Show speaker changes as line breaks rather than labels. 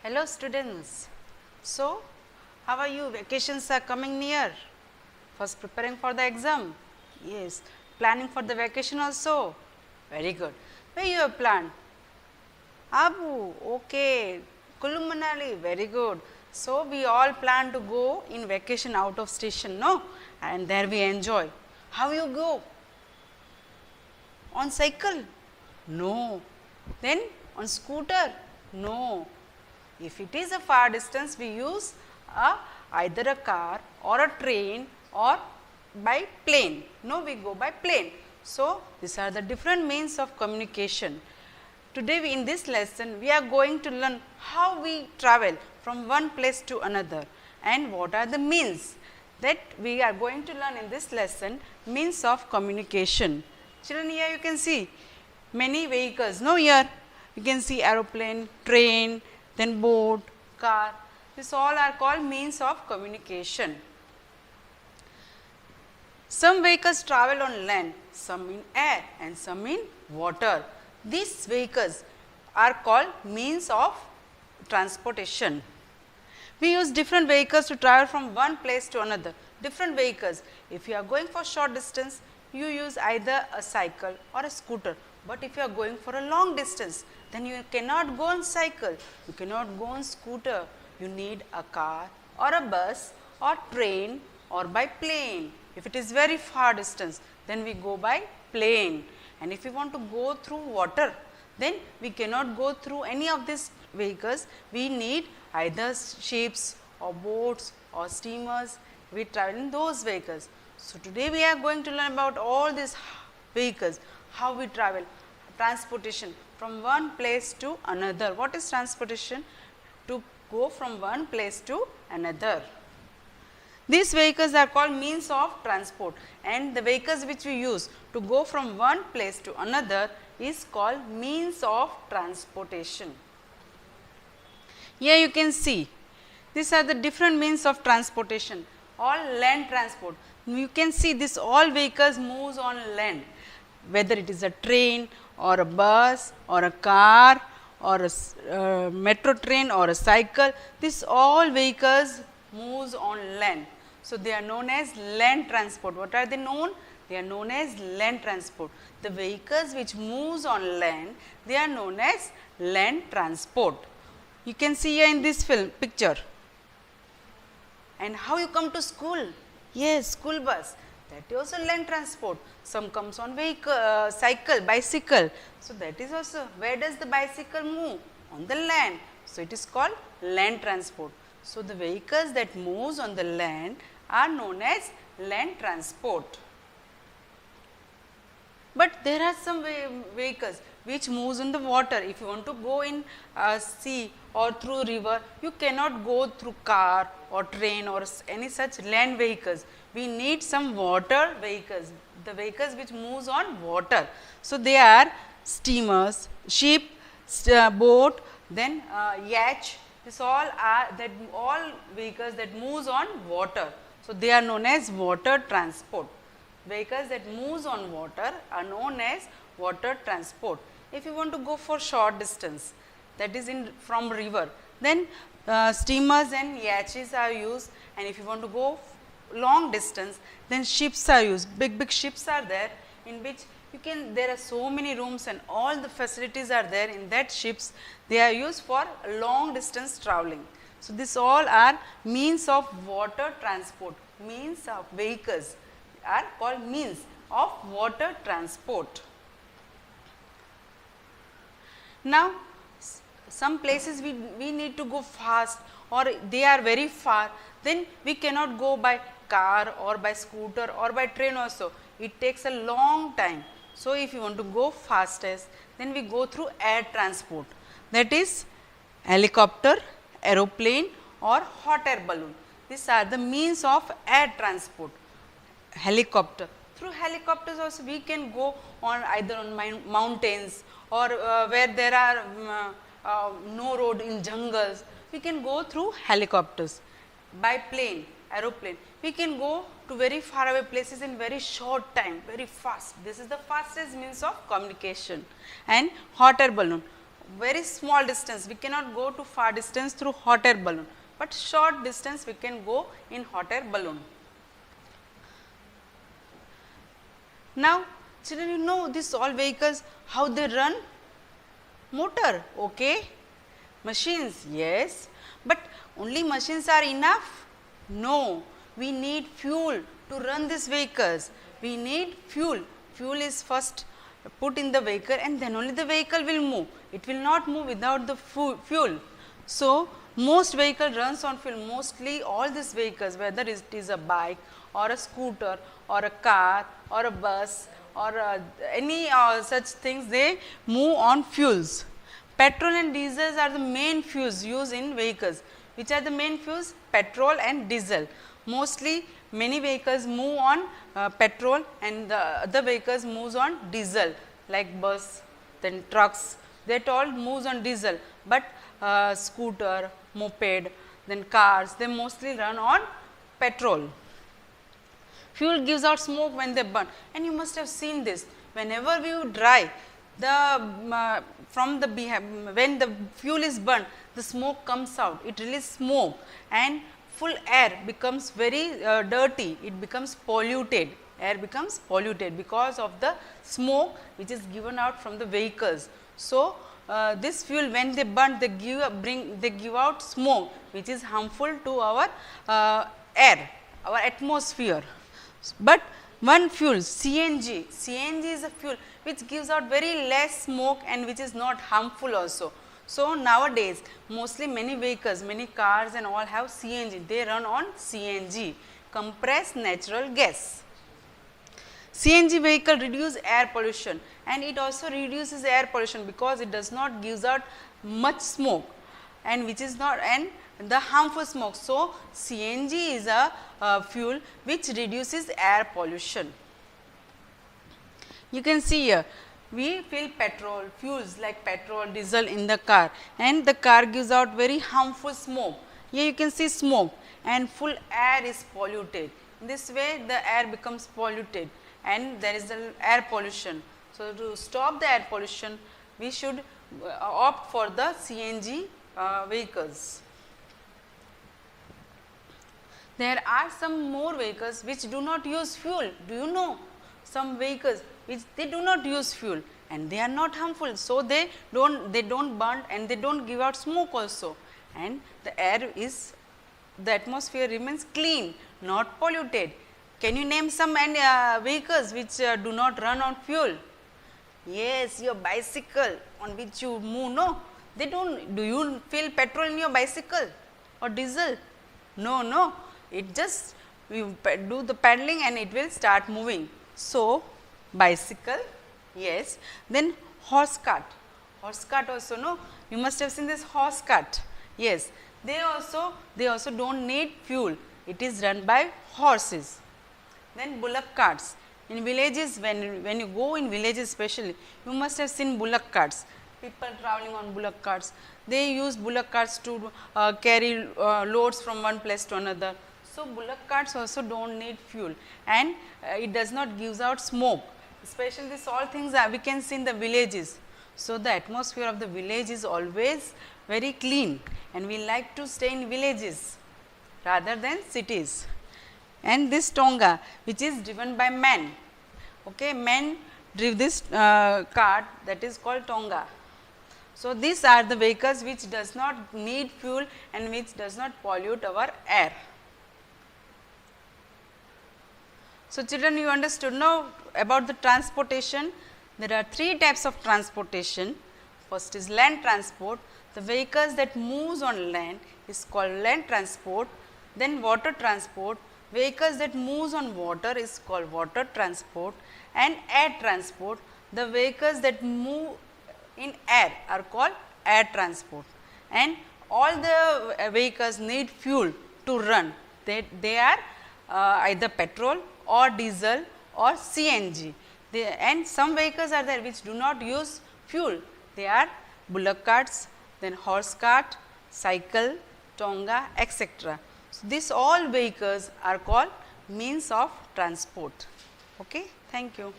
Hello students. So, how are you? Vacations are coming near. First preparing for the exam. Yes. Planning for the vacation also. Very good. Where you have planned? Abu. Okay. Kullu Manali. Very good. So, we all plan to go in vacation out of station, no? And there we enjoy. How you go? On cycle? No. Then on scooter? No. If it is a far distance, we use either a car or a train or by plane. No, we go by plane. So, these are the different means of communication. Today, in this lesson, we are going to learn how we travel from one place to another and what are the means that we are going to learn in this lesson, means of communication. Children, here you can see many vehicles. No, here you can see aeroplane, train, then boat, car. This all are called means of communication. Some vehicles travel on land, some in air and some in water. These vehicles are called means of transportation. We use different vehicles to travel from one place to another. Different vehicles. If you are going for short distance, you use either a cycle or a scooter. But if you are going for a long distance, then you cannot go on cycle, you cannot go on scooter. You need a car or a bus or train or by plane. If it is very far distance, then we go by plane. And if we want to go through water, then we cannot go through any of these vehicles. We need either ships or boats or steamers. We travel in those vehicles. So, today we are going to learn about all these vehicles, how we travel, transportation from one place to another. What is transportation? To go from one place to another. These vehicles are called means of transport, and the vehicles which we use to go from one place to another is called means of transportation. Here you can see these are the different means of transportation. All land transport. You can see this all vehicles moves on land, whether it is a train or a bus or a car or a metro train or a cycle. This all vehicles moves on land. So, they are known as land transport. What are they known? They are known as land transport. The vehicles which moves on land, they are known as land transport. You can see here in this picture. And how you come to school? Yes, school bus. That is also land transport. Some comes on vehicle, cycle, bicycle. So, that is also, where does the bicycle move? On the land. So, it is called land transport. So, the vehicles that moves on the land are known as land transport. But there are some vehicles which moves in the water. If you want to go in sea or through river, you cannot go through car or train or any such land vehicles. We need some water vehicles, the vehicles which moves on water. So, they are steamers, ship, boat, then yacht. This all are all vehicles that moves on water. So, they are known as water transport. Vehicles that moves on water are known as water transport. If you want to go for short distance, that is from river, then steamers and yachts are used, and if you want to go long distance, then ships are used. Big ships are there, in which you can, there are so many rooms and all the facilities are there in that ships. They are used for long distance traveling. So, this all are means of water transport, means of vehicles are called means of water transport. Now, some places we need to go fast or they are very far, then we cannot go by car or by scooter or by train also. It takes a long time. So, if you want to go fastest, then we go through air transport, that is helicopter, aeroplane or hot air balloon. These are the means of air transport. Helicopter. Through helicopters also we can go on either on mountains or where there are no road in jungles, we can go through helicopters. By plane, aeroplane, we can go to very far away places in very short time, very fast. This is the fastest means of communication. And hot air balloon, very small distance, we cannot go to far distance through hot air balloon, but short distance we can go in hot air balloon. Now, children, you know this all vehicles, how they run? Motor, okay. Machines, yes, but only machines are enough? No, we need fuel to run these vehicles. We need fuel. Fuel is first put in the vehicle and then only the vehicle will move. It will not move without the fuel. So, most vehicle runs on fuel, mostly all these vehicles, whether it is a bike or a scooter or a car or a bus or any such things, they move on fuels. Petrol and diesels are the main fuels used in vehicles. Which are the main fuels? Petrol and diesel. Mostly many vehicles move on petrol and the other vehicles moves on diesel, like bus, then trucks, that all moves on diesel, but scooter, moped, then cars, they mostly run on petrol. Fuel gives out smoke when they burn, and you must have seen this. Whenever we drive, the when the fuel is burned, the smoke comes out. It releases smoke, and full air becomes very dirty. It becomes polluted. Air becomes polluted because of the smoke which is given out from the vehicles. So, this fuel, when they burn, they give out smoke which is harmful to our air, our atmosphere. But one fuel, CNG, CNG is a fuel which gives out very less smoke and which is not harmful also. So, nowadays mostly many vehicles, many cars and all have CNG, they run on CNG, compressed natural gas. CNG vehicle reduce air pollution, and it also reduces air pollution because it does not gives out much smoke and which is not and the harmful smoke. So, CNG is a fuel which reduces air pollution. You can see here, we fill petrol, fuels like petrol, diesel in the car, and the car gives out very harmful smoke. Here you can see smoke and full air is polluted. In this way the air becomes polluted and there is the air pollution. So, to stop the air pollution, we should opt for the CNG vehicles. There are some more vehicles which do not use fuel. Do you know? Some vehicles which they do not use fuel and they are not harmful. So, they don't burn and they don't give out smoke also, and the air is, the atmosphere remains clean, not polluted. Can you name some vehicles which do not run on fuel? Yes, your bicycle on which you move, no? They don't. Do you fill petrol in your bicycle or diesel? No, no. It just, you do the pedaling and it will start moving. So, bicycle, yes. Then horse cart. Horse cart also, no? You must have seen this horse cart. Yes. They also do not need fuel. It is run by horses. Then bullock carts. In villages, when you go in villages especially, you must have seen bullock carts. People traveling on bullock carts. They use bullock carts to carry loads from one place to another. So, bullock carts also do not need fuel and it does not gives out smoke, especially these all things we can see in the villages. So, the atmosphere of the village is always very clean and we like to stay in villages rather than cities. And this tonga, which is driven by men, okay, men drive this cart, that is called tonga. So, these are the vehicles which does not need fuel and which does not pollute our air. So, children, you understood now about the transportation. There are three types of transportation. First is land transport. The vehicles that moves on land is called land transport. Then water transport. Vehicles that moves on water is called water transport. And air transport. The vehicles that move in air are called air transport. And all the vehicles need fuel to run. They are either petrol or diesel or CNG. And some vehicles are there which do not use fuel. They are bullock carts, then horse cart, cycle, tonga, etc. So, these all vehicles are called means of transport. Okay? Thank you.